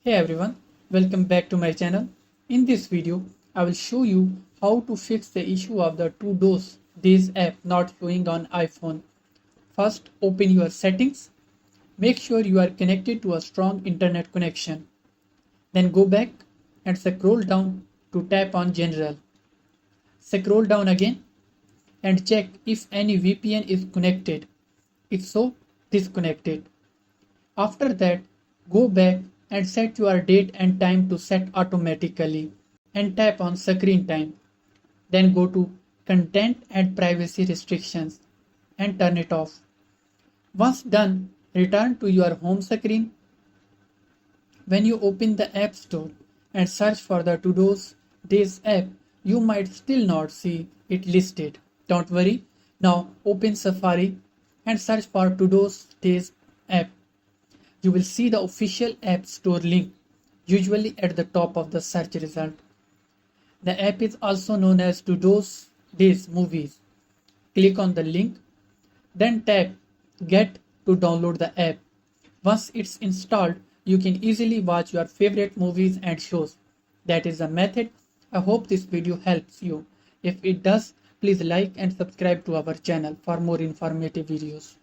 Hey everyone, welcome back to my channel. In this video, I will show you how to fix the issue of the Todosdays app not showing on iPhone. First, open your settings. Make sure you are connected to a strong internet connection. Then go back and scroll down to tap on General. Scroll down again and check if any VPN is connected. If so, disconnect it. After that, go back and set your date and time to set automatically and tap on screen time. Then go to content and privacy restrictions and turn it off. Once done, return to your home screen. When you open the App Store and search for the Todosdays app, you might still not see it listed. Don't worry. Now open Safari and search for Todosdays app. You will see the official App Store link, usually at the top of the search result. The app is also known as Todosdays Movies. Click on the link, then tap Get to download the app. Once it's installed, you can easily watch your favorite movies and shows. That is the method. I hope this video helps you. If it does, please like and subscribe to our channel for more informative videos.